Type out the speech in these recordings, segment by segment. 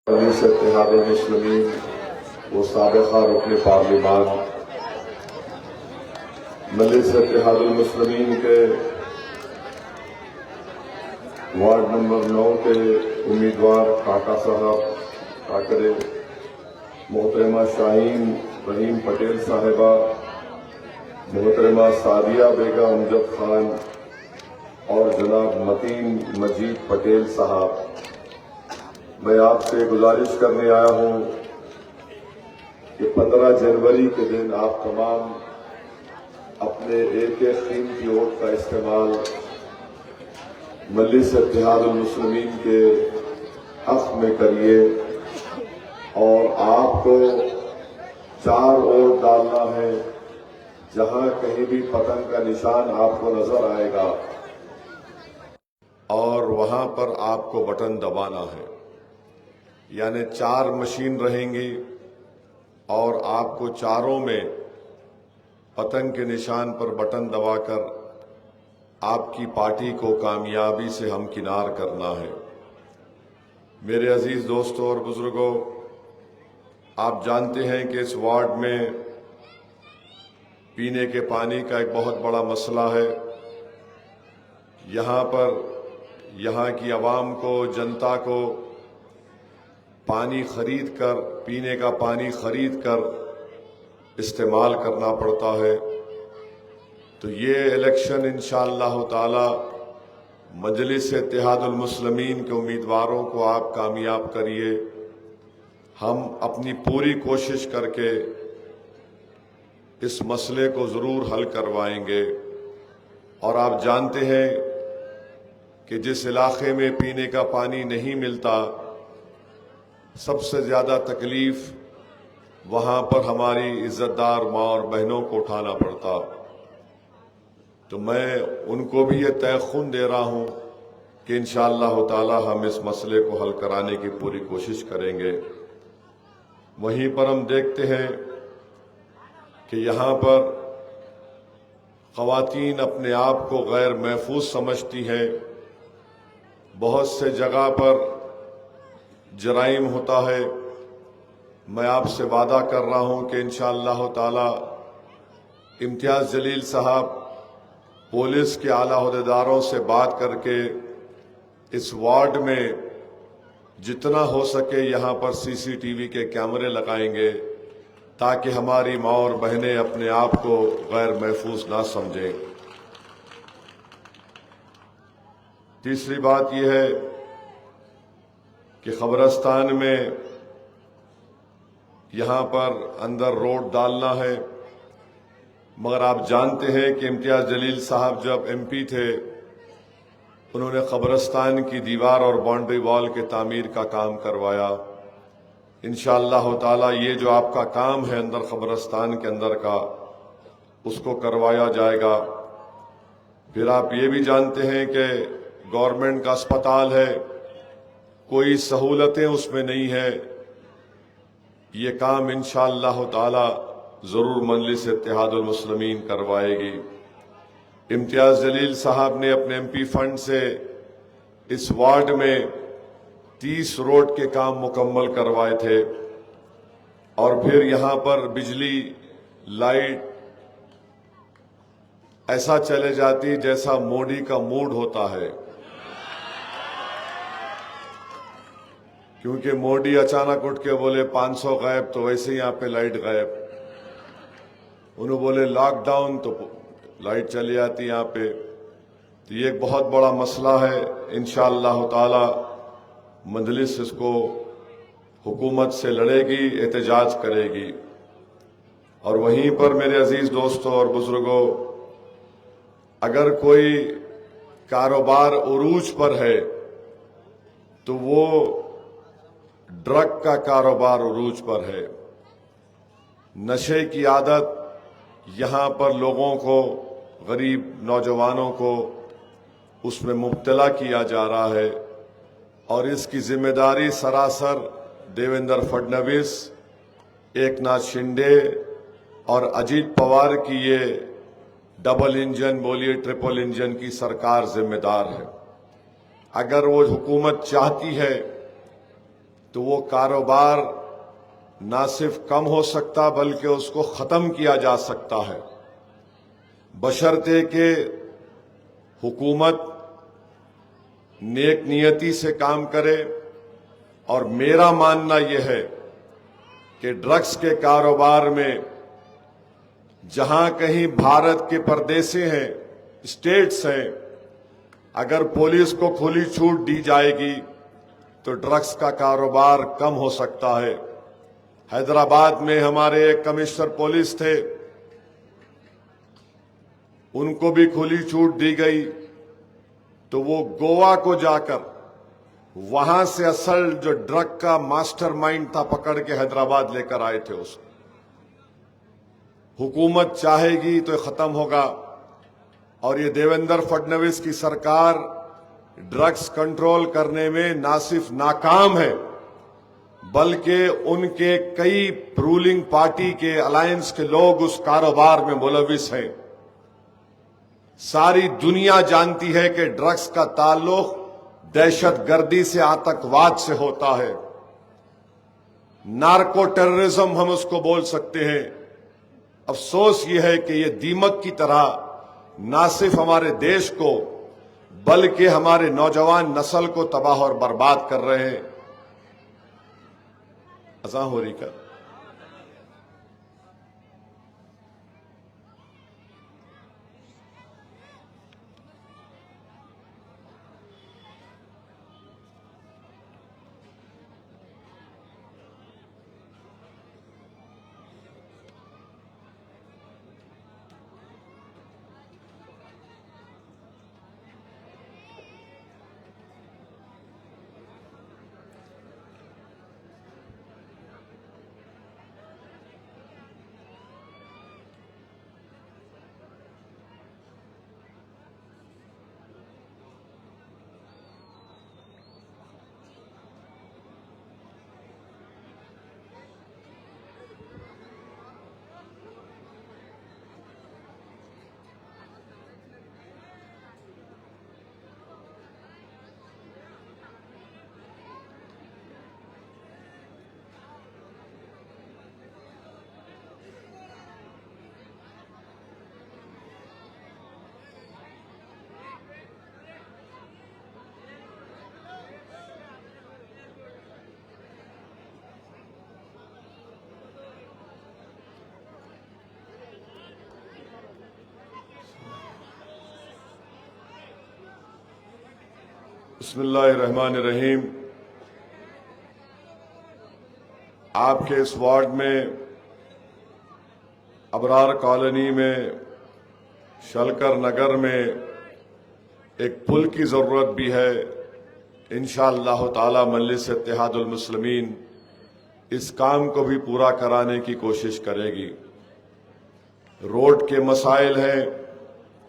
मजलिस इत्तेहादुल मुस्लिमीन व साबिक़ा रुकन पार्लिमान मजलिस इत्तेहादुल मुस्लिमीन के वार्ड नंबर 9 के उम्मीदवार काका साहब काकरे, मोहतरमा शाहीन रहीम पटेल साहिबा, मोहतरमा सादिया बेगम अमजद खान और जनाब मतीन मजीद पटेल साहब, मैं आपसे गुजारिश करने आया हूं कि 15 जनवरी के दिन आप तमाम अपने एक एक कीमती वोट का इस्तेमाल मजलिस इत्तेहादुल मुस्लिमीन के हक में करिए और आपको 4 वोट डालना है। जहां कहीं भी पतंग का निशान आपको नजर आएगा और वहां पर आपको बटन दबाना है, यानी 4 मशीन रहेंगी और आपको चारों में पतंग के निशान पर बटन दबाकर आपकी पार्टी को कामयाबी से हमकिनार करना है। मेरे अजीज दोस्तों और बुजुर्गों, आप जानते हैं कि इस वार्ड में पीने के पानी का एक बहुत बड़ा मसला है। यहाँ पर यहाँ की आवाम को, जनता को पानी खरीद कर, पीने का पानी खरीद कर इस्तेमाल करना पड़ता है। तो ये इलेक्शन इंशाअल्लाह ताला मजलिस इत्तेहादुल मुस्लिमीन के उम्मीदवारों को आप कामयाब करिए। हम अपनी पूरी कोशिश करके इस मसले को जरूर हल करवाएंगे। और आप जानते हैं कि जिस इलाके में पीने का पानी नहीं मिलता, सबसे ज्यादा तकलीफ वहां पर हमारी इज्जतदार माँ और बहनों को उठाना पड़ता। तो मैं उनको भी ये तयखुन दे रहा हूं कि इंशाअल्लाह ताला हम इस मसले को हल कराने की पूरी कोशिश करेंगे। वहीं पर हम देखते हैं कि यहाँ पर ख़वातीन अपने आप को गैर महफूज समझती हैं। बहुत से जगह पर जराइम होता है। मैं आपसे वादा कर रहा हूं कि इंशाअल्लाह ताला इम्तियाज जलील साहब पुलिस के आला ओहदेदारों से बात करके इस वार्ड में जितना हो सके यहाँ पर सीसीटीवी के कैमरे लगाएंगे ताकि हमारी माँ और बहनें अपने आप को गैर महफूज ना समझें। तीसरी बात यह है कि खबरस्तान में यहाँ पर अंदर रोड डालना है, मगर आप जानते हैं कि इम्तियाज जलील साहब जब एमपी थे, उन्होंने खबरस्तान की दीवार और बाउंड्री वॉल के तामीर का काम करवाया। इंशाअल्लाह ताला ये जो आपका काम है अंदर खबरस्तान के अंदर का, उसको करवाया जाएगा। फिर आप ये भी जानते हैं कि गवर्नमेंट का अस्पताल है, कोई सहूलतें उसमें नहीं है। ये काम इंशाअल्लाह ताला जरूर मजलिस इत्तेहादुल मुस्लिमीन करवाएगी। इम्तियाज जलील साहब ने अपने एमपी फंड से इस वार्ड में 30 रोड के काम मुकम्मल करवाए थे और फिर यहाँ पर बिजली लाइट ऐसा चले जाती जैसा मोदी का मूड होता है, क्योंकि मोदी अचानक उठ के बोले 500 गायब, तो वैसे ही यहाँ पे लाइट गायब। उन्होंने बोले लॉकडाउन, तो लाइट चली जाती यहाँ पे। तो ये एक बहुत बड़ा मसला है। इंशाअल्लाह ताला मजलिस इसको हुकूमत से लड़ेगी, एहतजाज करेगी। और वहीं पर मेरे अजीज दोस्तों और बुजुर्गों, अगर कोई कारोबार उरूज पर है तो वो ड्रग का कारोबार उरूज पर है। नशे की आदत यहाँ पर लोगों को, गरीब नौजवानों को उसमें मुब्तला किया जा रहा है और इसकी जिम्मेदारी सरासर देवेंद्र फडणवीस, एकनाथ शिंदे और अजीत पवार की ये डबल इंजन, बोलिए ट्रिपल इंजन की सरकार जिम्मेदार है। अगर वो हुकूमत चाहती है तो वो कारोबार ना सिर्फ कम हो सकता बल्कि उसको खत्म किया जा सकता है, बशर्ते कि हुकूमत नेक नियति से काम करे। और मेरा मानना यह है कि ड्रग्स के कारोबार में जहां कहीं भारत के परदेसी हैं, स्टेट्स हैं, अगर पुलिस को खुली छूट दी जाएगी तो ड्रग्स का कारोबार कम हो सकता है। हैदराबाद में हमारे एक कमिश्नर पुलिस थे, उनको भी खुली छूट दी गई, तो वो गोवा को जाकर वहां से असल जो ड्रग का मास्टरमाइंड था पकड़ के हैदराबाद लेकर आए थे उसको। हुकूमत चाहेगी तो खत्म होगा। और ये देवेंद्र फडणवीस की सरकार ड्रग्स कंट्रोल करने में ना सिर्फ नाकाम है बल्कि उनके कई रूलिंग पार्टी के अलायंस के लोग उस कारोबार में मुलविस हैं। सारी दुनिया जानती है कि ड्रग्स का ताल्लुक दहशतगर्दी से, आतंकवाद से होता है। नार्को टेररिज्म हम उसको बोल सकते हैं। अफसोस यह है कि ये दीमक की तरह ना सिर्फ हमारे देश को बल्कि हमारे नौजवान नस्ल को तबाह और बर्बाद कर रहे हैं। अज़ां हो रही का बिस्मिल्लाहिर्रहमानिर्रहीम। आपके इस वार्ड में अबरार कॉलोनी में शलकर नगर में एक पुल की ज़रूरत भी है। इंशाअल्लाह ताला मजलिस इत्तेहादुल मुस्लिमीन इस काम को भी पूरा कराने की कोशिश करेगी। रोड के मसाइल हैं,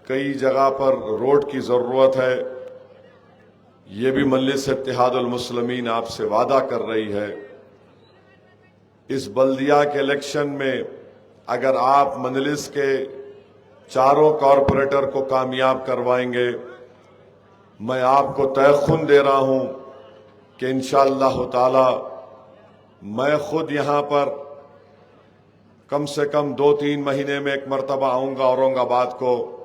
कई जगह पर रोड की ज़रूरत है। ये भी मजलिस इत्तेहादुल मुस्लिमीन आपसे वादा कर रही है। इस बल्दिया के इलेक्शन में अगर आप मजलिस के चारों कॉरपोरेटर को कामयाब करवाएंगे, मैं आपको तयख्खुन दे रहा हूं कि इंशाअल्लाह ताला मैं खुद यहां पर कम से कम 2-3 महीने में एक मरतबा आऊंगा औरंगाबाद को,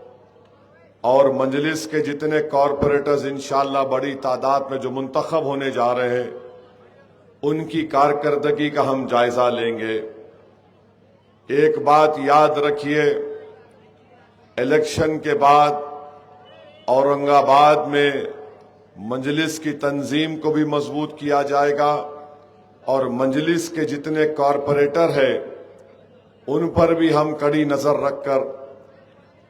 और मजलिस के जितने कॉरपोरेटर्स इंशाअल्लाह बड़ी तादाद में जो मुंतखब होने जा रहे हैं उनकी कारकर्दगी का हम जायजा लेंगे। एक बात याद रखिए, इलेक्शन के बाद औरंगाबाद में मजलिस की तंजीम को भी मजबूत किया जाएगा और मजलिस के जितने कॉरपोरेटर हैं उन पर भी हम कड़ी नजर रखकर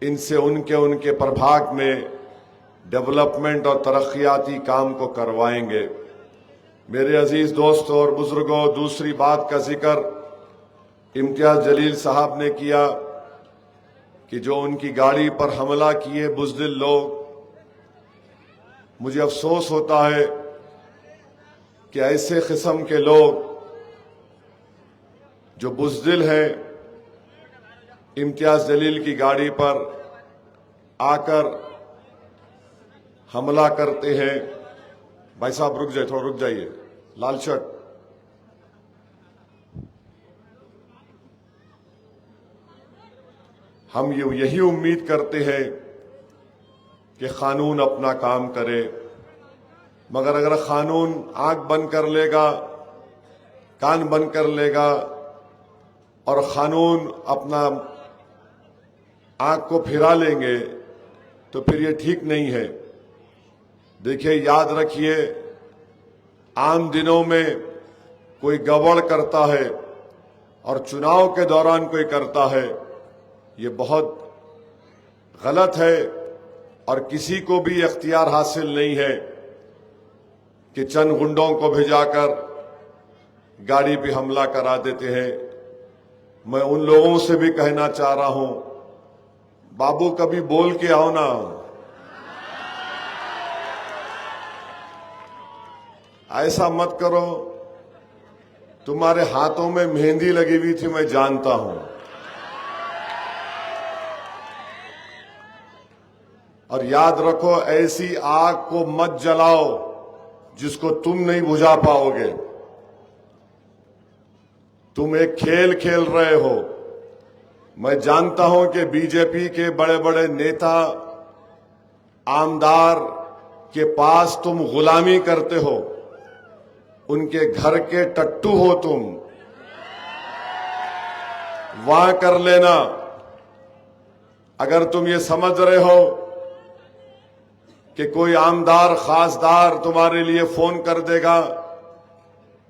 इनसे उनके प्रभाग में डेवलपमेंट और तरक्याती काम को करवाएंगे। मेरे अजीज दोस्तों और बुजुर्गों, दूसरी बात का जिक्र इम्तियाज जलील साहब ने किया कि जो उनकी गाड़ी पर हमला किए बुज़दिल लोग, मुझे अफसोस होता है कि ऐसे किस्म के लोग जो बुज़दिल हैं इम्तियाज जलील की गाड़ी पर आकर हमला करते हैं। भाई साहब रुक जाइए, थोड़ा रुक जाइए। लाल शर्ट, हम यही उम्मीद करते हैं कि कानून अपना काम करे, मगर अगर कानून आंख बंद कर लेगा, कान बंद कर लेगा और कानून अपना आंख को फिरा लेंगे तो फिर ये ठीक नहीं है। देखिए, याद रखिए, आम दिनों में कोई गड़बड़ करता है और चुनाव के दौरान कोई करता है, ये बहुत गलत है और किसी को भी इख्तियार हासिल नहीं है कि चंद गुंडों को भिजाकर गाड़ी पे हमला करा देते हैं। मैं उन लोगों से भी कहना चाह रहा हूं, बाबू कभी बोल के आओ ना। ऐसा मत करो, तुम्हारे हाथों में मेहंदी लगी हुई थी, मैं जानता हूं। और याद रखो, ऐसी आग को मत जलाओ जिसको तुम नहीं बुझा पाओगे। तुम एक खेल खेल रहे हो। मैं जानता हूं कि बीजेपी के बड़े बड़े नेता, आमदार के पास तुम गुलामी करते हो, उनके घर के टट्टू हो तुम। वहां कर लेना। अगर तुम ये समझ रहे हो कि कोई आमदार खासदार तुम्हारे लिए फोन कर देगा,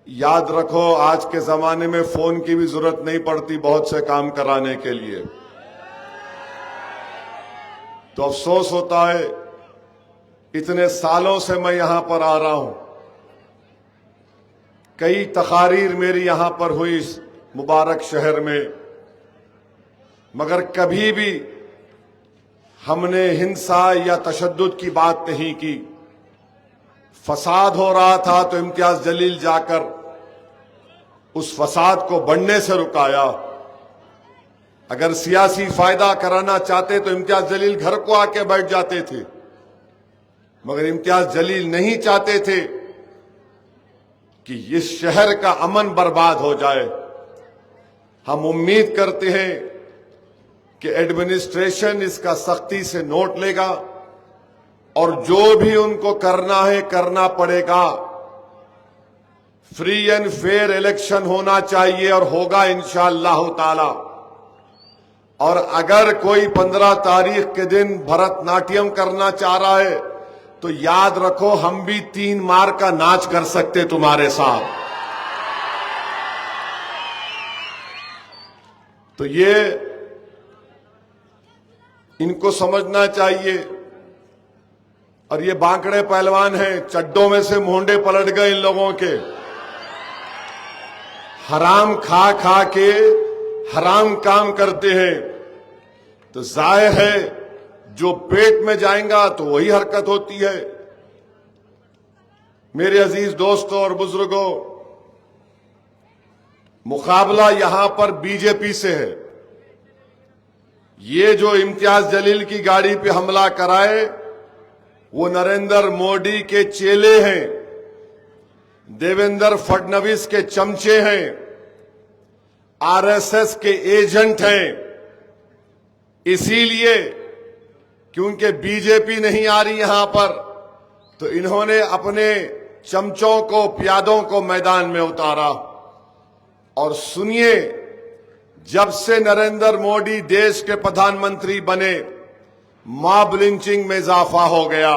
याद रखो, आज के जमाने में फोन की भी जरूरत नहीं पड़ती बहुत से काम कराने के लिए। तो अफसोस होता है, इतने सालों से मैं यहां पर आ रहा हूं, कई तकारीर मेरी यहां पर हुई इस मुबारक शहर में, मगर कभी भी हमने हिंसा या तशद्दुद की बात नहीं की। फसाद हो रहा था तो इम्तियाज जलील जाकर उस फसाद को बढ़ने से रुकाया। अगर सियासी फायदा कराना चाहते तो इम्तियाज जलील घर को आके बैठ जाते थे, मगर इम्तियाज जलील नहीं चाहते थे कि इस शहर का अमन बर्बाद हो जाए। हम उम्मीद करते हैं कि एडमिनिस्ट्रेशन इसका सख्ती से नोट लेगा और जो भी उनको करना है करना पड़ेगा। फ्री एंड फेयर इलेक्शन होना चाहिए और होगा इंशाअल्लाह ताला। और अगर कोई 15 तारीख के दिन भरतनाट्यम करना चाह रहा है तो याद रखो, हम भी 3 मार का नाच कर सकते तुम्हारे साथ। तो ये इनको समझना चाहिए। और ये बांकड़े पहलवान हैं, चड्डों में से मोंडे पलट गए इन लोगों के। हराम खा खा के हराम काम करते हैं, तो जाहिर है जो पेट में जाएगा तो वही हरकत होती है। मेरे अजीज दोस्तों और बुजुर्गों, मुकाबला यहां पर बीजेपी से है। ये जो इम्तियाज जलील की गाड़ी पे हमला कराए, वो नरेंद्र मोदी के चेले हैं, देवेंद्र फडणवीस के चमचे हैं, आरएसएस के एजेंट हैं। इसीलिए क्योंकि बीजेपी नहीं आ रही यहां पर, तो इन्होंने अपने चमचों को, प्यादों को मैदान में उतारा। और सुनिए, जब से नरेंद्र मोदी देश के प्रधानमंत्री बने, मॉब लिंचिंग में इजाफा हो गया।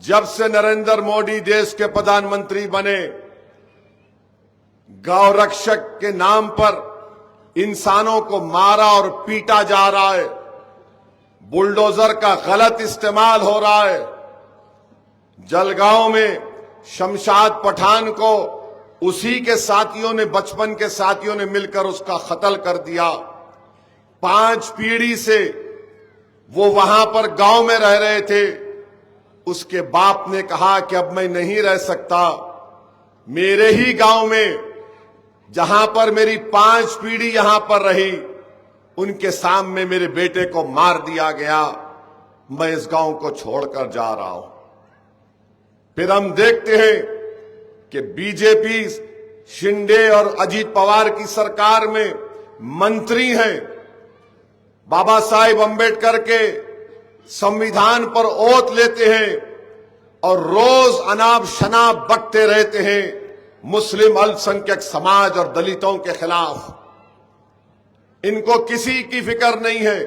जब से नरेंद्र मोदी देश के प्रधानमंत्री बने, गौ रक्षक के नाम पर इंसानों को मारा और पीटा जा रहा है। बुलडोजर का गलत इस्तेमाल हो रहा है। जलगांव में शमशाद पठान को उसी के साथियों ने, बचपन के साथियों ने मिलकर उसका कत्ल कर दिया। 5 पीढ़ी से वो वहां पर गांव में रह रहे थे। उसके बाप ने कहा कि अब मैं नहीं रह सकता, मेरे ही गांव में जहां पर मेरी 5 पीढ़ी यहां पर रही, उनके सामने मेरे बेटे को मार दिया गया। मैं इस गांव को छोड़कर जा रहा हूं। फिर हम देखते हैं कि बीजेपी, शिंदे और अजीत पवार की सरकार में मंत्री हैं, बाबा साहिब अंबेडकर के संविधान पर ओथ लेते हैं और रोज अनाप शनाप बकते रहते हैं मुस्लिम अल्पसंख्यक समाज और दलितों के खिलाफ। इनको किसी की फिक्र नहीं है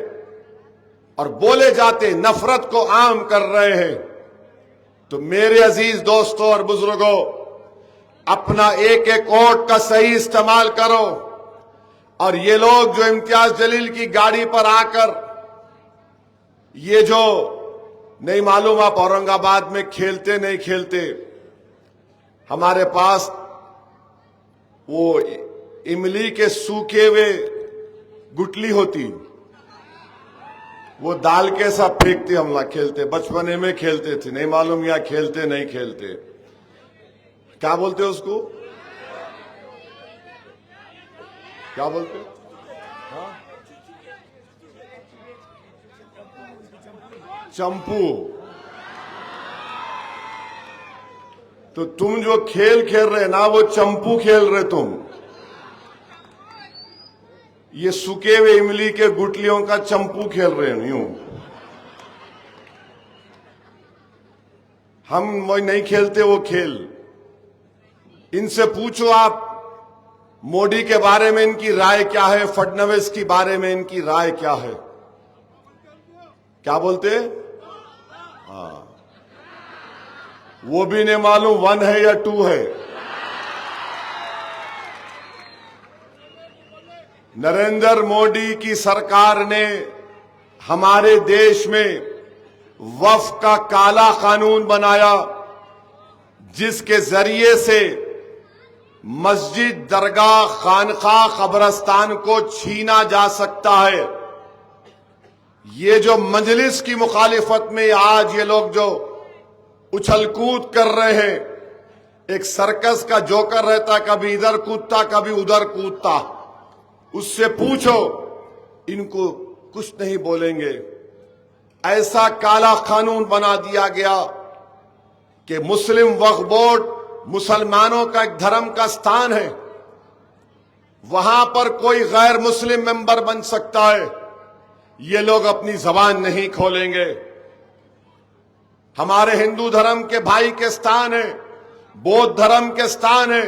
और बोले जाते नफरत को आम कर रहे हैं। तो मेरे अजीज दोस्तों और बुजुर्गों, अपना एक एक वोट का सही इस्तेमाल करो। और ये लोग जो इम्तियाज जलील की गाड़ी पर आकर ये जो नहीं मालूम आप औरंगाबाद में खेलते नहीं खेलते, हमारे पास वो इमली के सूखे हुए गुटली होती, वो दाल के साथ फेंकते, हम लोग खेलते, बचपने में खेलते थे, नहीं मालूम या खेलते नहीं खेलते, क्या बोलते उसको, क्या बोलते? हाँ? चंपू। तो तुम जो खेल खेल रहे ना, वो चंपू खेल रहे तुम। ये सूखे हुए इमली के गुटलियों का चंपू खेल रहे हैं। यूं हम वो नहीं खेलते वो खेल। इनसे पूछो आप मोदी के बारे में इनकी राय क्या है, फडणवीस के बारे में इनकी राय क्या है। क्या बोलते? हाँ, वो भी नहीं मालूम 1 है या 2 है। नरेंद्र मोदी की सरकार ने हमारे देश में वक्फ का काला कानून बनाया, जिसके जरिए से मस्जिद, दरगाह, खानका, कब्रस्तान को छीना जा सकता है। ये जो मजलिस की मुखालिफत में आज ये लोग जो उछलकूद कर रहे हैं, एक सर्कस का जोकर रहता, कभी इधर कूदता कभी उधर कूदता, उससे पूछो इनको कुछ नहीं बोलेंगे। ऐसा काला कानून बना दिया गया कि मुस्लिम वक्फ बोर्ड मुसलमानों का एक धर्म का स्थान है, वहां पर कोई गैर मुस्लिम मेंबर बन सकता है। ये लोग अपनी जबान नहीं खोलेंगे। हमारे हिंदू धर्म के भाई के स्थान है, बौद्ध धर्म के स्थान है,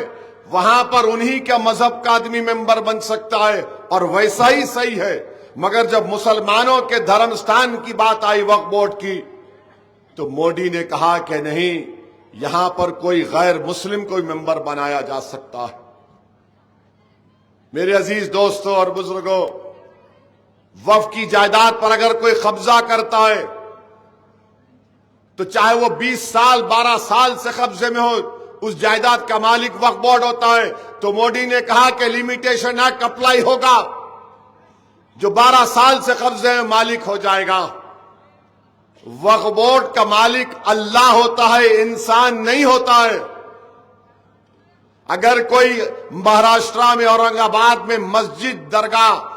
वहां पर उन्हीं का मजहब का आदमी मेंबर बन सकता है, और वैसा ही सही है। मगर जब मुसलमानों के धर्म स्थान की बात आई वक्फ बोर्ड की, तो मोदी ने कहा कि नहीं, यहां पर कोई गैर मुस्लिम कोई मेंबर बनाया जा सकता है। मेरे अजीज दोस्तों और बुजुर्गों, वक्फ की जायदाद पर अगर कोई कब्जा करता है, तो चाहे वो 20 साल 12 साल से कब्जे में हो, उस जायदाद का मालिक वक्फ बोर्ड होता है। तो मोदी ने कहा कि लिमिटेशन एक्ट अप्लाई होगा, जो 12 साल से कब्जे में मालिक हो जाएगा। वक्फ बोर्ड का मालिक अल्लाह होता है, इंसान नहीं होता है। अगर कोई महाराष्ट्र में औरंगाबाद में मस्जिद, दरगाह,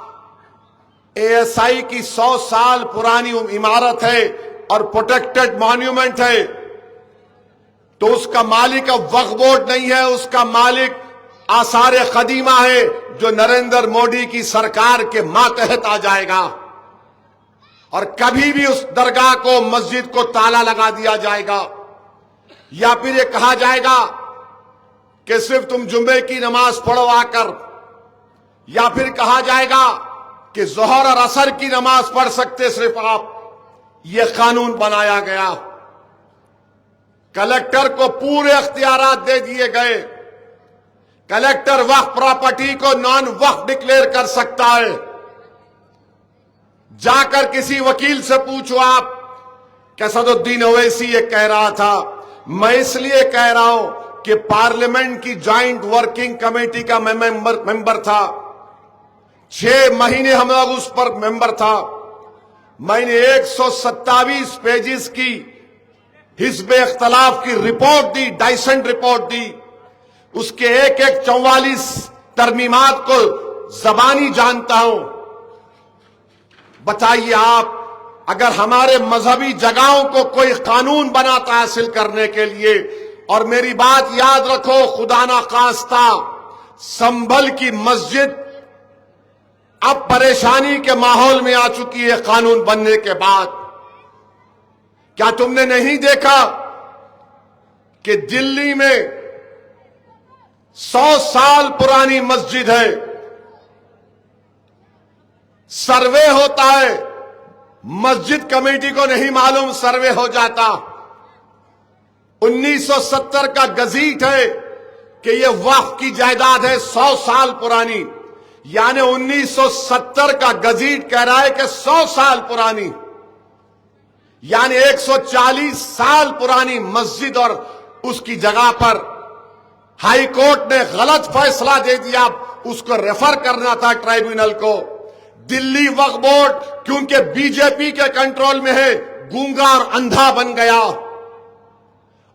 एएसआई की 100 साल पुरानी इमारत है और प्रोटेक्टेड मॉन्यूमेंट है, तो उसका मालिक अब वक्फ बोर्ड नहीं है, उसका मालिक आसार कदीमा है, जो नरेंद्र मोदी की सरकार के मातहत आ जाएगा। और कभी भी उस दरगाह को, मस्जिद को ताला लगा दिया जाएगा, या फिर ये कहा जाएगा कि सिर्फ तुम जुम्मे की नमाज पढ़ो आकर, या फिर कहा जाएगा कि जोहर और असर की नमाज पढ़ सकते सिर्फ आप। ये कानून बनाया गया। कलेक्टर को पूरे अख्तियारात दे दिए गए। कलेक्टर वक्फ प्रॉपर्टी को नॉन वक्फ डिक्लेयर कर सकता है। जाकर किसी वकील से पूछो आप कि असदुद्दीन ओवैसी ये कह रहा था। मैं इसलिए कह रहा हूं कि पार्लियामेंट की ज्वाइंट वर्किंग कमेटी का मैं मेंबर था। 6 महीने हम लोग उस पर मेंबर था। मैंने 127 पेजेस की हिस्ब इख्तलाफ की रिपोर्ट दी, डाइसेंट रिपोर्ट दी। उसके एक 44 तरमीमात को जबानी जानता हूं। बताइए आप, अगर हमारे मजहबी जगहों को कोई कानून बनाता हासिल करने के लिए, और मेरी बात याद रखो, खुदा ना खास्ता संभल की मस्जिद अब परेशानी के माहौल में आ चुकी है कानून बनने के बाद। क्या तुमने नहीं देखा कि दिल्ली में 100 साल पुरानी मस्जिद है, सर्वे होता है, मस्जिद कमेटी को नहीं मालूम, सर्वे हो जाता। 1970 का गजीट है कि यह वक्फ की जायदाद है 100 साल पुरानी, यानी 1970 का गजीट कह रहा है कि 100 साल पुरानी, यानी 140 साल पुरानी मस्जिद, और उसकी जगह पर हाई कोर्ट ने गलत फैसला दे दिया, उसको रेफर करना था ट्राइब्यूनल को। दिल्ली वक्फ बोर्ड क्योंकि बीजेपी के कंट्रोल में है, गूंगा और अंधा बन गया,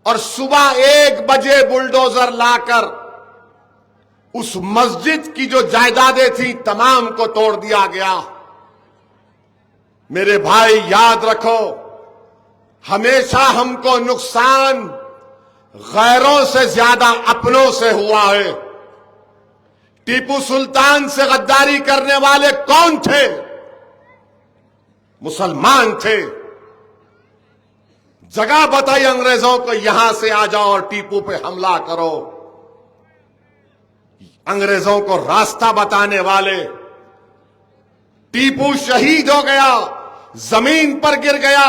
और सुबह 1 बजे बुलडोजर लाकर उस मस्जिद की जो जायदादें थी तमाम को तोड़ दिया गया। मेरे भाई याद रखो, हमेशा हमको नुकसान गैरों से ज्यादा अपनों से हुआ है। टीपू सुल्तान से गद्दारी करने वाले कौन थे? मुसलमान थे। जगह बताई अंग्रेजों को, यहां से आ जाओ और टीपू पे हमला करो। अंग्रेजों को रास्ता बताने वाले, टीपू शहीद हो गया, जमीन पर गिर गया।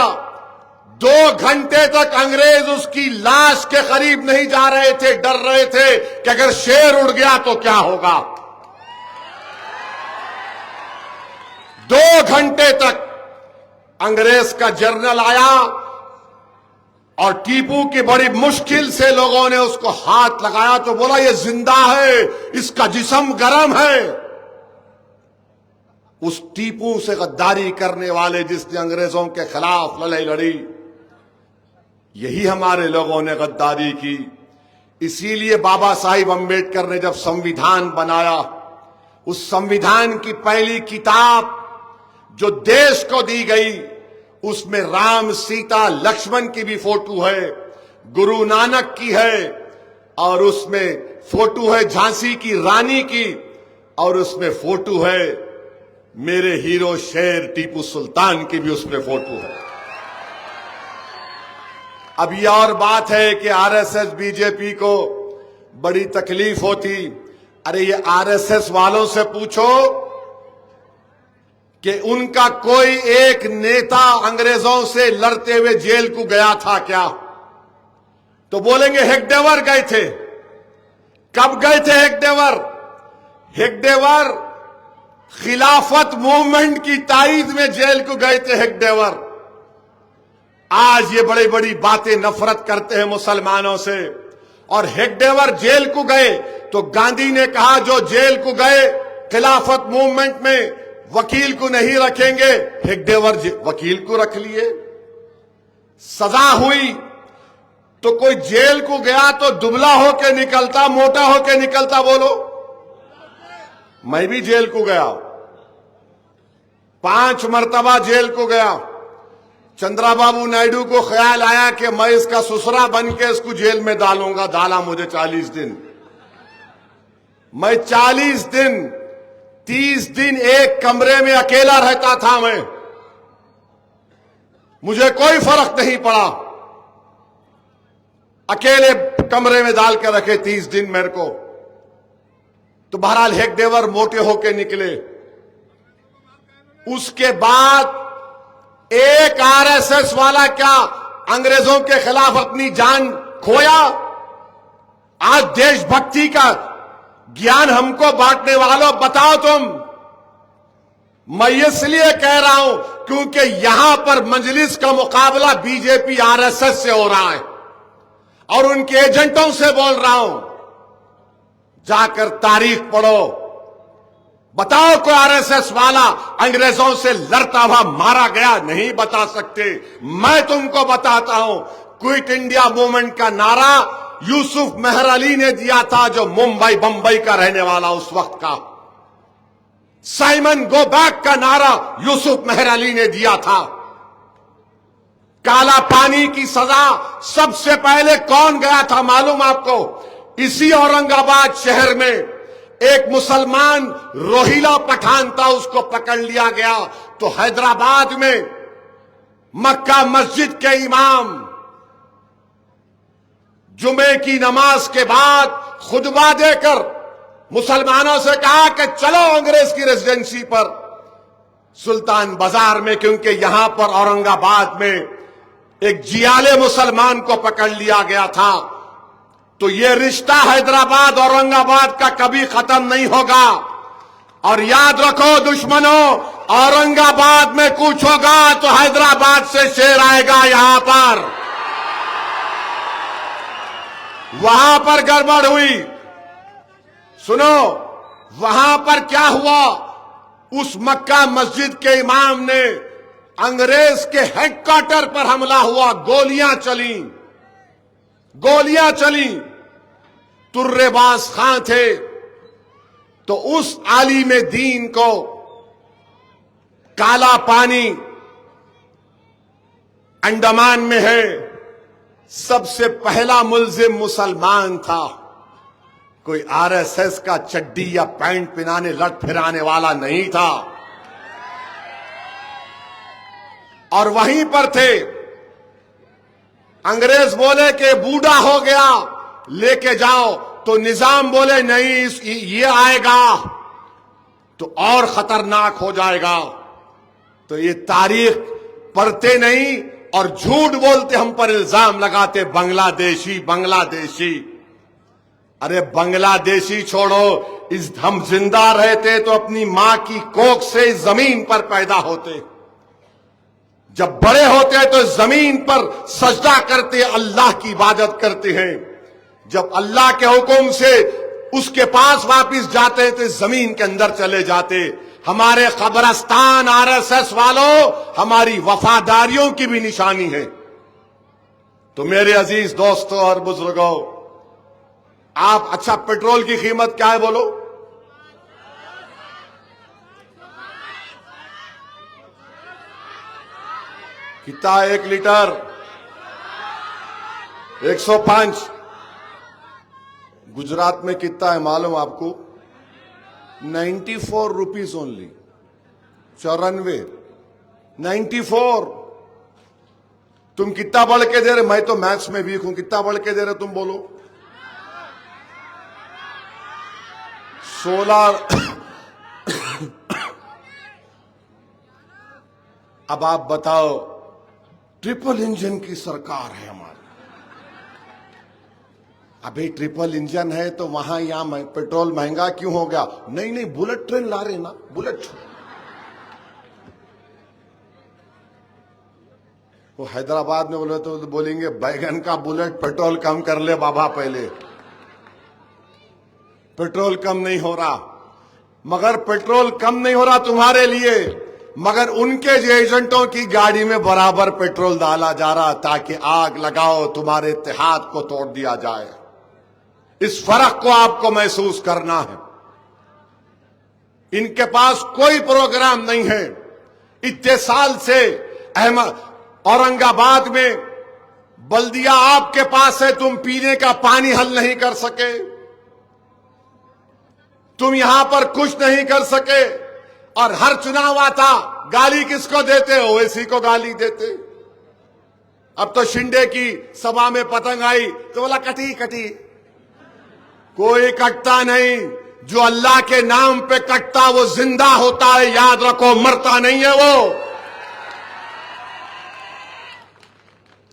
2 घंटे तक अंग्रेज उसकी लाश के करीब नहीं जा रहे थे, डर रहे थे कि अगर शेर उड़ गया तो क्या होगा। 2 घंटे तक अंग्रेज का जर्नल आया और टीपू की बड़ी मुश्किल से लोगों ने उसको हाथ लगाया तो बोला ये जिंदा है, इसका जिस्म गर्म है। उस टीपू से गद्दारी करने वाले जिसने अंग्रेजों के खिलाफ लड़ाई लड़ी, यही हमारे लोगों ने गद्दारी की। इसीलिए बाबा साहिब अंबेडकर ने जब संविधान बनाया, उस संविधान की पहली किताब जो देश को दी गई, उसमें राम, सीता, लक्ष्मण की भी फोटो है, गुरु नानक की है, और उसमें फोटो है झांसी की रानी की, और उसमें फोटो है मेरे हीरो शेर टीपू सुल्तान की भी उसमें फोटो है। अब यह और बात है कि आरएसएस बीजेपी को बड़ी तकलीफ होती। अरे ये आरएसएस वालों से पूछो कि उनका कोई एक नेता अंग्रेजों से लड़ते हुए जेल को गया था क्या? तो बोलेंगे हेगडेवर गए थे। कब गए थे हेगडेवर? हेगडेवर खिलाफत मूवमेंट की ताईद में जेल को गए थे हेगडेवर। आज ये बड़ी बड़ी बातें नफरत करते हैं मुसलमानों से, और हेगडेवर जेल को गए तो गांधी ने कहा जो जेल को गए खिलाफत मूवमेंट में वकील को नहीं रखेंगे, हेगडेवर वकील को रख लिए। सजा हुई तो कोई जेल को गया तो दुबला होके निकलता, मोटा होके निकलता? बोलो। मैं भी जेल को गया, 5 मरतबा जेल को गया। चंद्राबाबू नायडू को ख्याल आया कि मैं इसका ससुरा बन के इसको जेल में डालूंगा, डाला मुझे 40 दिन। मैं 40 दिन 30 दिन एक कमरे में अकेला रहता था मैं, मुझे कोई फर्क नहीं पड़ा। अकेले कमरे में डाल के रखे 30 दिन मेरे को। तो बहरहाल हेगडेवर मोटे होके निकले। उसके बाद एक आरएसएस वाला क्या अंग्रेजों के खिलाफ अपनी जान खोया? आज देशभक्ति का ज्ञान हमको बांटने वालों बताओ तुम। मैं इसलिए कह रहा हूं क्योंकि यहां पर मजलिस का मुकाबला बीजेपी आरएसएस से हो रहा है और उनके एजेंटों से बोल रहा हूं। जाकर तारीख पढ़ो, बताओ कोई आरएसएस वाला अंग्रेजों से लड़ता हुआ मारा गया? नहीं बता सकते। मैं तुमको बताता हूं, क्विट इंडिया मूवमेंट का नारा यूसुफ मेहर अली ने दिया था, जो मुंबई बंबई का रहने वाला उस वक्त का। साइमन गो बैक का नारा यूसुफ मेहर अली ने दिया था। काला पानी की सजा सबसे पहले कौन गया था मालूम आपको? इसी औरंगाबाद शहर में एक मुसलमान रोहिला पठान था, उसको पकड़ लिया गया। तो हैदराबाद में मक्का मस्जिद के इमाम जुमे की नमाज के बाद खुतबा देकर मुसलमानों से कहा कि चलो अंग्रेज की रेजिडेंसी पर सुल्तान बाजार में, क्योंकि यहां पर औरंगाबाद में एक जियाले मुसलमान को पकड़ लिया गया था। तो ये रिश्ता हैदराबाद औरंगाबाद का कभी खत्म नहीं होगा। और याद रखो दुश्मनों, औरंगाबाद में कुछ होगा तो हैदराबाद से शेर आएगा यहां पर। वहां पर गड़बड़ हुई। सुनो, वहां पर क्या हुआ, उस मक्का मस्जिद के इमाम ने अंग्रेज के हेडक्वार्टर पर हमला हुआ, गोलियां चली। तुर्रेबाज खां थे, तो उस आलिम दीन को काला पानी अंडमान में है, सबसे पहला मुल्जिम मुसलमान था। कोई आरएसएस का चड्डी या पैंट पहनाने लट फिराने वाला नहीं था। और वहीं पर थे। अंग्रेज बोले कि बूढ़ा हो गया, लेके जाओ, तो निजाम बोले नहीं, ये आएगा तो और खतरनाक हो जाएगा। तो ये तारीख पढ़ते नहीं और झूठ बोलते, हम पर इल्जाम लगाते बांग्लादेशी। अरे बांग्लादेशी छोड़ो, हम जिंदा रहते तो अपनी मां की कोख से जमीन पर पैदा होते। जब बड़े होते तो जमीन पर सजदा करते, अल्लाह की इबादत करते हैं। जब अल्लाह के हुक्म से उसके पास वापिस जाते तो जमीन के अंदर चले जाते। हमारे कब्रिस्तान आरएसएस वालों, हमारी वफादारियों की भी निशानी है। तो मेरे अजीज दोस्तों और बुजुर्गों, आप अच्छा पेट्रोल की कीमत क्या है बोलो? कितना 1 लीटर? 105। गुजरात में कितना है मालूम आपको? 94 रुपीज ओनली। 94। तुम कितना बढ़ के दे रहे? मैं तो मैथ्स में वीक हूं, कितना बढ़ के दे रहे तुम बोलो? 16। अब आप बताओ, ट्रिपल इंजन की सरकार है हमारी। अभी ट्रिपल इंजन है तो वहां यहां पेट्रोल महंगा क्यों हो गया? नहीं, बुलेट ट्रेन ला रहे ना, बुलेट। वो हैदराबाद में बोले तो बोलेंगे बैगन का बुलेट, पेट्रोल कम कर ले बाबा पहले। पेट्रोल कम नहीं हो रहा, मगर पेट्रोल कम नहीं हो रहा तुम्हारे लिए, मगर उनके जो एजेंटों की गाड़ी में बराबर पेट्रोल डाला जा रहा, ताकि आग लगाओ, तुम्हारे इत्तेहाद को तोड़ दिया जाए। इस फर्क को आपको महसूस करना है। इनके पास कोई प्रोग्राम नहीं है। इतने साल से औरंगाबाद में बल्दिया आपके पास है, तुम पीने का पानी हल नहीं कर सके, तुम यहां पर कुछ नहीं कर सके। और हर चुनाव आता, गाली किसको देते? ओवैसी को गाली देते। अब तो शिंदे की सभा में पतंग आई तो बोला कटी। कोई कटता नहीं, जो अल्लाह के नाम पे कटता वो जिंदा होता है, याद रखो, मरता नहीं है वो।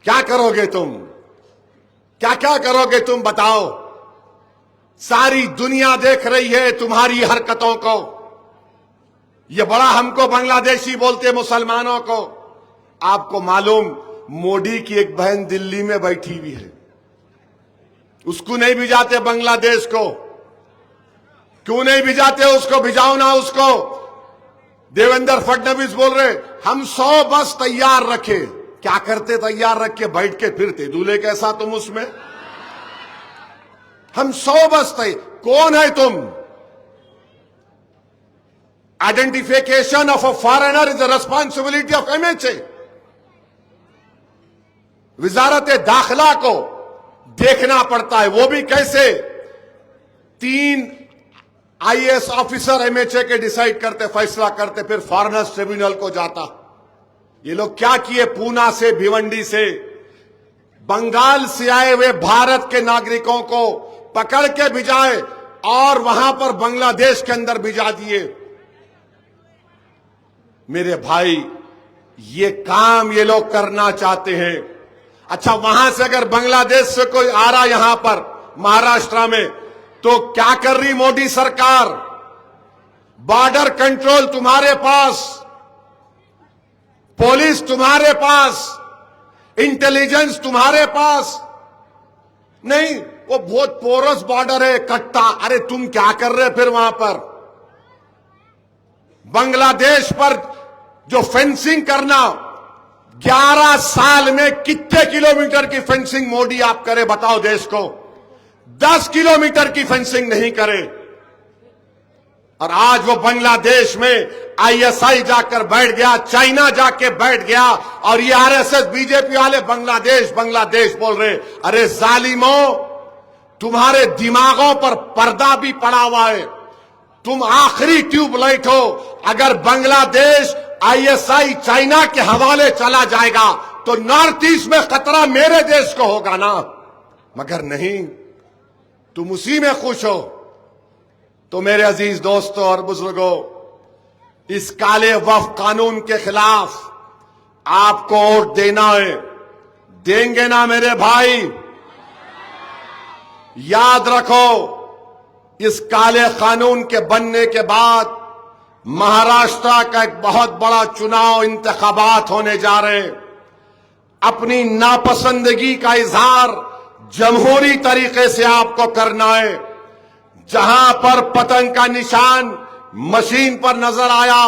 क्या करोगे तुम? क्या करोगे तुम बताओ? सारी दुनिया देख रही है तुम्हारी हरकतों को। ये बड़ा हमको बांग्लादेशी बोलते मुसलमानों को। आपको मालूम, मोदी की एक बहन दिल्ली में बैठी हुई है, उसको नहीं भिजाते बांग्लादेश को? क्यों नहीं भिजाते उसको? भिजाओ ना उसको। देवेंद्र फडणवीस बोल रहे हम 100 बस तैयार रखे। क्या करते तैयार रख के? बैठ के फिरते। दूल्हे कैसा तुम उसमें? हम 100 बस तैयार। कौन है तुम? Identification of a foreigner is the responsibility of MHA. वजारत दाखिला को देखना पड़ता है। वो भी कैसे? 3 आईएएस ऑफिसर एमएचए के डिसाइड करते, फैसला करते, फिर फॉरेनर्स ट्रिब्यूनल को जाता। ये लोग क्या किए? पूना से, भिवंडी से, बंगाल से आए हुए भारत के नागरिकों को पकड़ के भिजाए और वहां पर बांग्लादेश के अंदर भिजा दिए। मेरे भाई, ये काम ये लोग करना चाहते हैं। अच्छा, वहां से अगर बांग्लादेश से कोई आ रहा यहां पर महाराष्ट्र में, तो क्या कर रही मोदी सरकार? बॉर्डर कंट्रोल तुम्हारे पास, पुलिस तुम्हारे पास, इंटेलिजेंस तुम्हारे पास नहीं। वो बहुत पोरस बॉर्डर है, कट्टा। अरे तुम क्या कर रहे फिर वहां पर? बांग्लादेश पर जो फेंसिंग करना, 11 साल में कितने किलोमीटर की फेंसिंग मोदी आप करे बताओ देश को? 10 किलोमीटर की फेंसिंग नहीं करे। और आज वो बांग्लादेश में आईएसआई जाकर बैठ गया, चाइना जाके बैठ गया, और ये आरएसएस बीजेपी वाले बांग्लादेश बांग्लादेश बोल रहे। अरे जालिमों, तुम्हारे दिमागों पर पर्दा भी पड़ा हुआ है। तुम आखिरी ट्यूबलाइट हो। अगर बांग्लादेश आईएसआई चाइना के हवाले चला जाएगा तो नॉर्थ ईस्ट में खतरा मेरे देश को होगा ना, मगर नहीं, तुम उसी में खुश हो। तो मेरे अजीज दोस्तों और बुजुर्गों, इस काले वफ कानून के खिलाफ आपको वोट देना है। देंगे ना मेरे भाई? याद रखो, इस काले कानून के बनने के बाद महाराष्ट्र का एक बहुत बड़ा चुनाव, इंतखाबात होने जा रहे हैं। अपनी नापसंदगी का इजहार जमहूरी तरीके से आपको करना है। जहां पर पतंग का निशान मशीन पर नजर आया,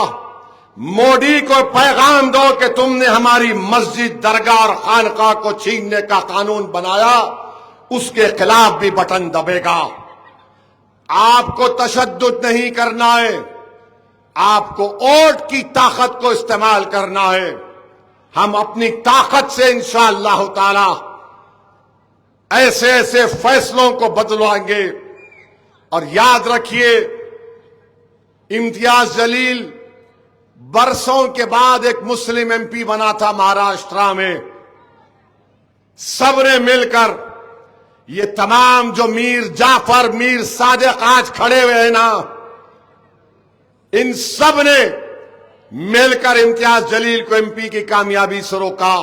मोदी को पैगाम दो कि तुमने हमारी मस्जिद, दरगाह और खानकाह को छीनने का कानून बनाया, उसके खिलाफ भी बटन दबेगा। आपको तशद्दुद नहीं करना है, आपको वोट की ताकत को इस्तेमाल करना है। हम अपनी ताकत से इंशाअल्लाह ताला ऐसे ऐसे फैसलों को बदलवाएंगे। और याद रखिए, इम्तियाज जलील बरसों के बाद एक मुस्लिम एमपी बना था महाराष्ट्र में। सबने मिलकर, ये तमाम जो मीर जाफर, मीर सादिक आज खड़े हुए हैं ना, इन सब ने मिलकर इम्तियाज जलील को एमपी की कामयाबी से रोका।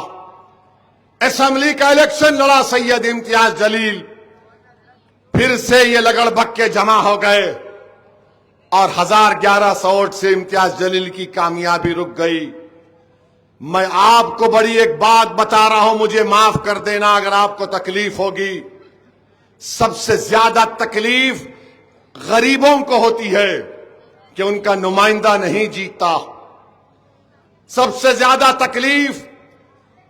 असेंबली का इलेक्शन लड़ा सैयद इम्तियाज जलील, फिर से ये लगड़बग्गे जमा हो गए और 1100 वोट से इम्तियाज जलील की कामयाबी रुक गई। मैं आपको बड़ी एक बात बता रहा हूं, मुझे माफ कर देना अगर आपको तकलीफ होगी। सबसे ज्यादा तकलीफ गरीबों को होती है कि उनका नुमाइंदा नहीं जीतता। सबसे ज्यादा तकलीफ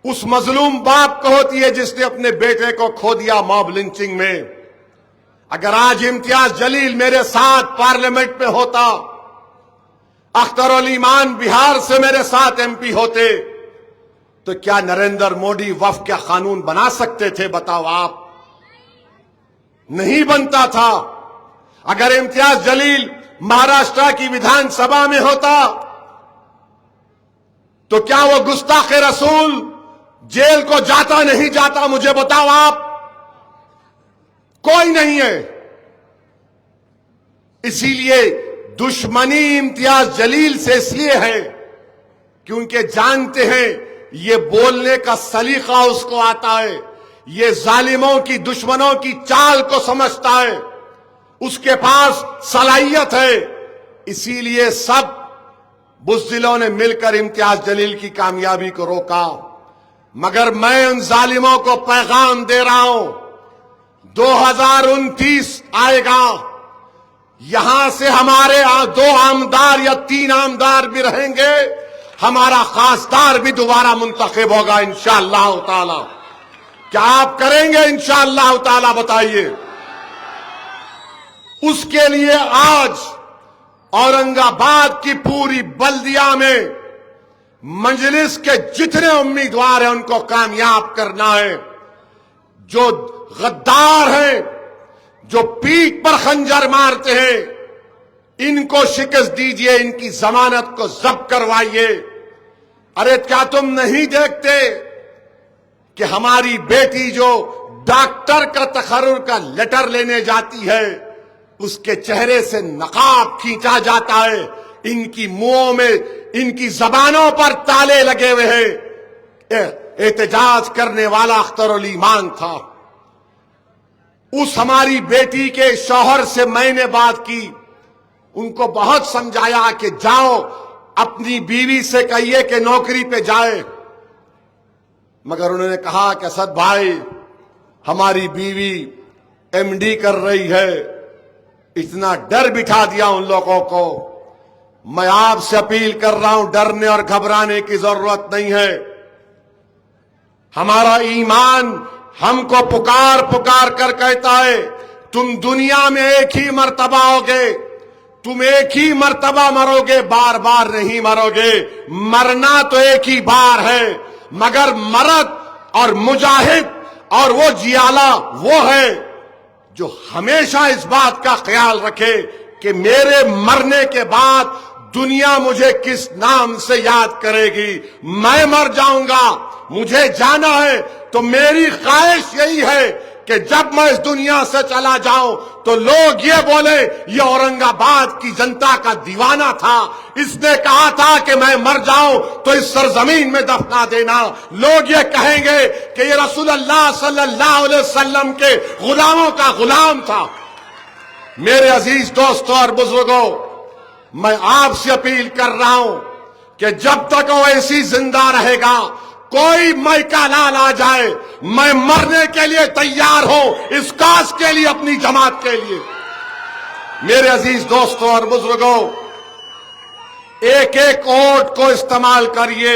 उस मजलूम बाप को होती है जिसने अपने बेटे को खो दिया मॉब लिंचिंग में। अगर आज इम्तियाज जलील मेरे साथ पार्लियामेंट में होता, अख्तर उल ईमान बिहार से मेरे साथ एमपी होते, तो क्या नरेंद्र मोदी वफ का कानून बना सकते थे? बताओ आप। नहीं बनता था। अगर इम्तियाज जलील महाराष्ट्र की विधानसभा में होता, तो क्या वो गुस्ताखे रसूल जेल को जाता नहीं जाता? मुझे बताओ आप। कोई नहीं है। इसीलिए दुश्मनी इम्तियाज जलील से इसलिए है क्योंकि जानते हैं ये बोलने का सलीका उसको आता है, ये जालिमों की, दुश्मनों की चाल को समझता है, उसके पास सलाहियत है। इसीलिए सब बुज़दिलों ने मिलकर इम्तियाज जलील की कामयाबी को रोका। मगर मैं उन जालिमों को पैगाम दे रहा हूं, 2029 आएगा, यहां से हमारे 2 आमदार या 3 आमदार भी रहेंगे, हमारा खासदार भी दोबारा मुंतखब होगा इंशाअल्लाह ताला। क्या आप करेंगे इंशाअल्लाह ताला? बताइए। उसके लिए आज औरंगाबाद की पूरी बल्दिया में मजलिस के जितने उम्मीदवार हैं उनको कामयाब करना है। जो गद्दार हैं, जो पीठ पर खंजर मारते हैं, इनको शिकस्त दीजिए, इनकी जमानत को जब्त करवाइए। अरे क्या तुम नहीं देखते कि हमारी बेटी जो डॉक्टर का तखर्रुर का लेटर लेने जाती है, उसके चेहरे से नकाब खींचा जाता है, इनकी मुंहों में, इनकी जबानों पर ताले लगे हुए हैं। एहतजाज करने वाला अख्तरुल ईमान था। उस हमारी बेटी के शौहर से मैंने बात की, उनको बहुत समझाया कि जाओ अपनी बीवी से कहिए कि नौकरी पे जाए, मगर उन्होंने कहा कि असद भाई हमारी बीवी एमडी कर रही है। इतना डर बिठा दिया उन लोगों को। मैं आपसे अपील कर रहा हूं, डरने और घबराने की जरूरत नहीं है। हमारा ईमान हमको पुकार पुकार कर कहता है, तुम दुनिया में एक ही मर्तबा होगे, तुम एक ही मर्तबा मरोगे, बार बार नहीं मरोगे। मरना तो एक ही बार है, मगर मर्द और मुजाहिद और वो जियाला वो है जो हमेशा इस बात का ख्याल रखे कि मेरे मरने के बाद दुनिया मुझे किस नाम से याद करेगी। मैं मर जाऊंगा, मुझे जाना है, तो मेरी ख्वाहिश यही है कि जब मैं इस दुनिया से चला जाऊं तो लोग ये बोले ये औरंगाबाद की जनता का दीवाना था, इसने कहा था कि मैं मर जाऊं तो इस सरजमीन में दफना देना। लोग ये कहेंगे कि ये रसूलुल्लाह सल्लल्लाहु अलैहि वसल्लम के गुलामों का गुलाम था। मेरे अजीज दोस्तों और बुजुर्गों, मैं आपसे अपील कर रहा हूं कि जब तक वो ऐसी जिंदा रहेगा, कोई मैका लाल आ जाए, मैं मरने के लिए तैयार हूं, इस काज के लिए, अपनी जमात के लिए। मेरे अजीज दोस्तों और बुजुर्गों, एक एक वोट को इस्तेमाल करिए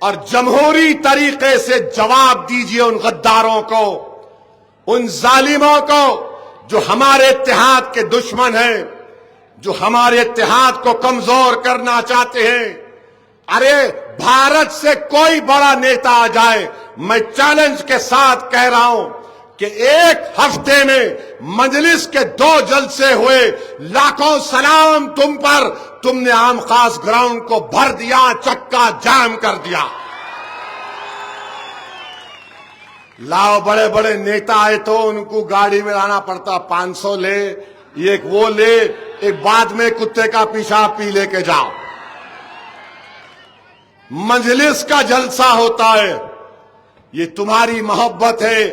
और जमहूरी तरीके से जवाब दीजिए उन गद्दारों को, उन जालिमों को जो हमारे इत्तेहाद के दुश्मन हैं, जो हमारे इत्तेहाद को कमजोर करना चाहते हैं। अरे भारत से कोई बड़ा नेता आ जाए, मैं चैलेंज के साथ कह रहा हूं कि एक हफ्ते में मजलिस के 2 जलसे हुए, लाखों सलाम तुम पर, तुमने आम खास ग्राउंड को भर दिया, चक्का जाम कर दिया। लाओ बड़े बड़े नेता आए तो उनको गाड़ी में लाना पड़ता, 500 ले, एक वो ले, एक बाद में कुत्ते का पेशाब पी लेके जाओ। मजलिस का जलसा होता है, ये तुम्हारी मोहब्बत है।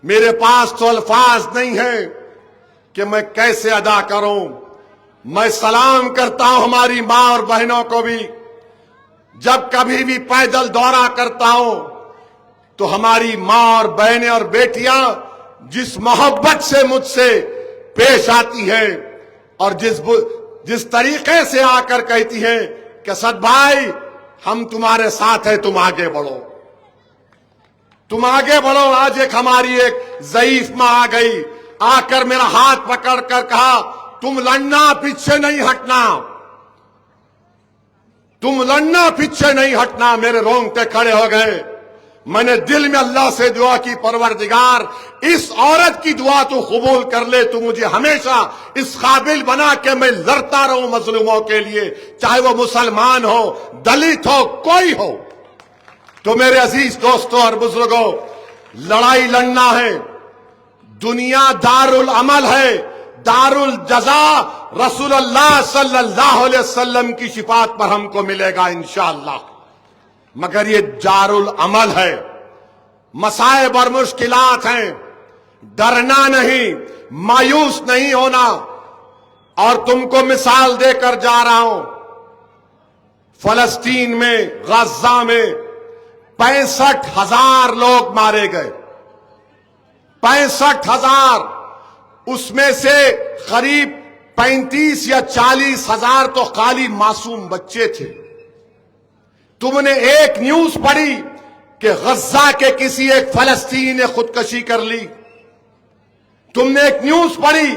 मेरे पास तो अल्फाज नहीं है कि मैं कैसे अदा करूं। मैं सलाम करता हूं हमारी मां और बहनों को भी। जब कभी भी पैदल दौरा करता हूं तो हमारी मां और बहनें और बेटियां जिस मोहब्बत से मुझसे पेश आती है और जिस तरीके से आकर कहती है कि असद भाई हम तुम्हारे साथ हैं, तुम आगे बढ़ो, तुम आगे बढ़ो। आज एक हमारी एक ज़ईफ मां आ गई, आकर मेरा हाथ पकड़कर कहा, तुम लड़ना, पीछे नहीं हटना, तुम लड़ना, पीछे नहीं हटना। मेरे रोंगटे खड़े हो गए। मैंने दिल में अल्लाह से दुआ की, परवरदिगार इस औरत की दुआ तू कबूल कर ले, तू मुझे हमेशा इस काबिल बना के मैं लड़ता रहूं मजलूमों के लिए, चाहे वो मुसलमान हो, दलित हो, कोई हो। तो मेरे अजीज दोस्तों और बुजुर्गों, लड़ाई लड़ना है। दुनिया दारुल अमल है, दारुल जजा रसूलुल्लाह सल्लल्लाहु अलैहि वसल्लम की शिफात पर हमको मिलेगा इंशाअल्लाह। मगर ये दारुल अमल है, मसाइब और मुश्किलात हैं। डरना नहीं, मायूस नहीं होना। और तुमको मिसाल देकर जा रहा हूं, फलस्तीन में, गाजा में 65,000 लोग मारे गए, 65,000। उसमें से करीब 35 या 40 हजार तो खाली मासूम बच्चे थे। तुमने एक न्यूज पढ़ी कि गजा के किसी एक फलस्तीनी ने खुदकशी कर ली? तुमने एक न्यूज पढ़ी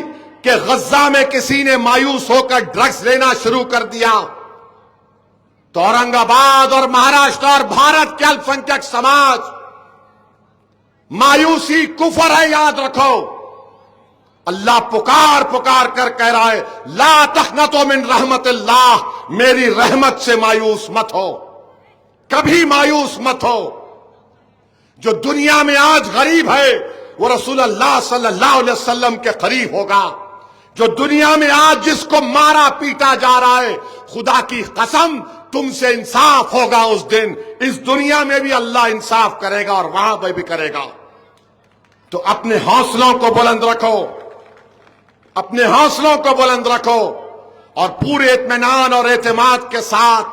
कि गजा में किसी ने मायूस होकर ड्रग्स लेना शुरू कर दिया? तो औरंगाबाद और महाराष्ट्र और भारत के अल्पसंख्यक समाज, मायूसी कुफर है, याद रखो। अल्लाह पुकार पुकार कर कह रहा है, ला तखनतो मिन रहमतिल्लाह, मेरी रहमत से मायूस मत हो, कभी मायूस मत हो। जो दुनिया में आज गरीब है वो रसूल अल्लाह सल्लल्लाहु अलैहि वसल्लम के करीब होगा। जो दुनिया में आज जिसको मारा पीटा जा रहा है, खुदा की कसम तुमसे इंसाफ होगा उस दिन। इस दुनिया में भी अल्लाह इंसाफ करेगा और वहां पर भी करेगा। तो अपने हौसलों को बुलंद रखो, अपने हौसलों को बुलंद रखो और पूरे इत्मीनान और एतमाद के साथ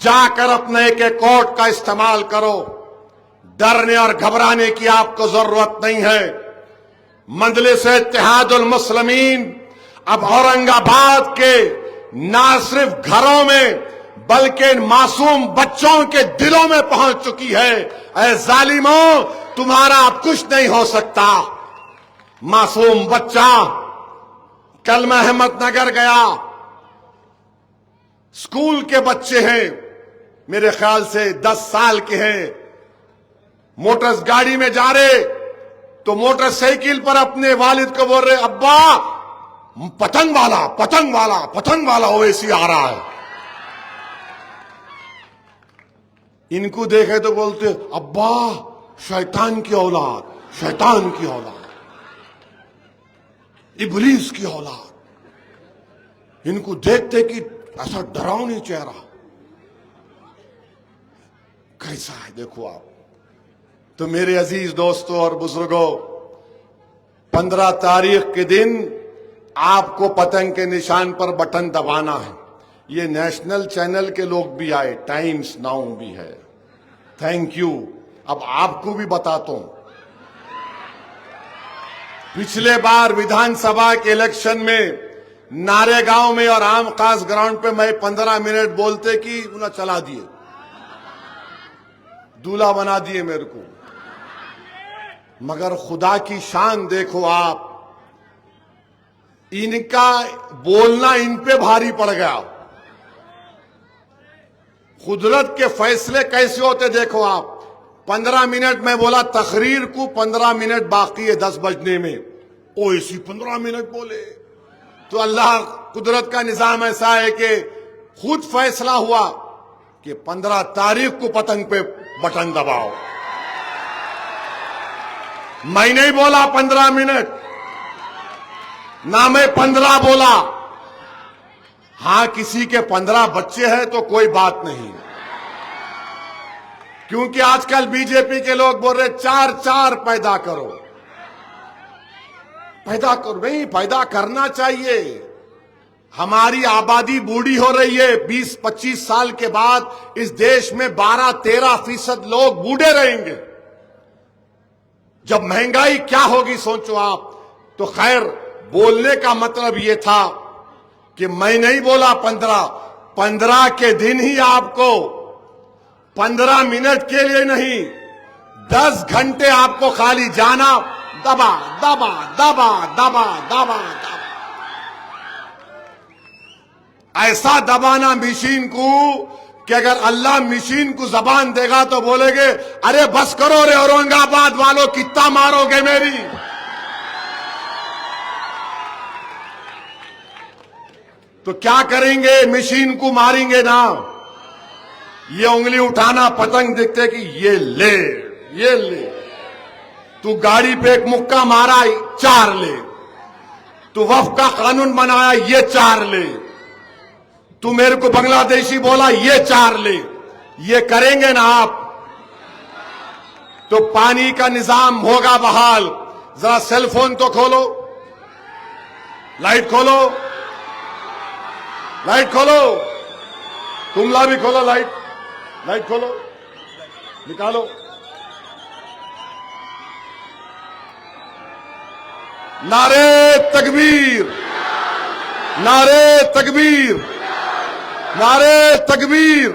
जाकर अपने एक एक कोट का इस्तेमाल करो। डरने और घबराने की आपको जरूरत नहीं है। मजलिस इत्तेहादुल मुस्लिमीन अब औरंगाबाद के ना सिर्फ घरों में बल्कि मासूम बच्चों के दिलों में पहुंच चुकी है। ऐ जालिमों, तुम्हारा अब कुछ नहीं हो सकता। मासूम बच्चा कल मैं अहमदनगर गया, स्कूल के बच्चे हैं, मेरे ख्याल से 10 साल के हैं, मोटर गाड़ी में जा रहे तो मोटरसाइकिल पर अपने वालिद को बोल रहे, अब्बा पतंग वाला पतंग वाला पतंग वाला ओवैसी आ रहा है। इनको देखे तो बोलते, अब्बा शैतान की औलाद, शैतान की औलाद, इब्लीस की औलाद। इनको देखते कि ऐसा डरावनी चेहरा कैसा है, देखो आप। तो मेरे अजीज दोस्तों और बुजुर्गों, 15 तारीख के दिन आपको पतंग के निशान पर बटन दबाना है। ये नेशनल चैनल के लोग भी आए, टाइम्स नाउ भी है, थैंक यू। अब आपको भी बताता हूं, पिछले बार विधानसभा के इलेक्शन में नारेगांव में और आम खास ग्राउंड पे मैं 15 मिनट बोलते कि उन्हें चला दिए, दूल्हा बना दिए मेरे को। मगर खुदा की शान देखो आप, इनका बोलना इन पे भारी पड़ गया। कुदरत के फैसले कैसे होते देखो आप। 15 मिनट में बोला, तकरीर को 15 मिनट बाकी है 10 बजने में, ओ इसी 15 मिनट बोले। तो अल्लाह कुदरत का निजाम ऐसा है कि खुद फैसला हुआ कि 15 तारीख को पतंग पे बटन दबाओ। मैं नहीं बोला 15 मिनट, ना मैं 15 बोला। हां, किसी के 15 बच्चे हैं तो कोई बात नहीं, क्योंकि आजकल बीजेपी के लोग बोल रहे 4-4 पैदा करो, पैदा करो। नहीं, पैदा करना चाहिए। हमारी आबादी बूढ़ी हो रही है। 20-25 साल के बाद इस देश में 12-13% लोग बूढ़े रहेंगे। जब महंगाई क्या होगी सोचो आप। तो खैर, बोलने का मतलब यह था कि मैं नहीं बोला 15 के दिन ही आपको 15 मिनट के लिए नहीं, 10 घंटे आपको खाली जाना, दबा दबा दबा दबा दबा दबा, ऐसा दबाना मशीन को कि अगर अल्लाह मशीन को जबान देगा तो बोलेगे, अरे बस करो रे औरंगाबाद वालों, कितना मारोगे मेरी। तो क्या करेंगे, मशीन को मारेंगे ना। ये उंगली उठाना, पतंग दिखते कि ये ले, ये ले। तू गाड़ी पे एक मुक्का मारा, 4 ले। तू वफ का कानून बनाया, ये 4 ले। तू मेरे को बांग्लादेशी बोला, ये 4 ले। ये करेंगे ना आप तो पानी का निजाम होगा बहाल। जरा सेल फोन तो खोलो, लाइट खोलो, लाइट खोलो, तुमला भी खोलो, लाइट खोलो, निकालो। नारे तकबीर, नारे तकबीर, नारे तकबीर।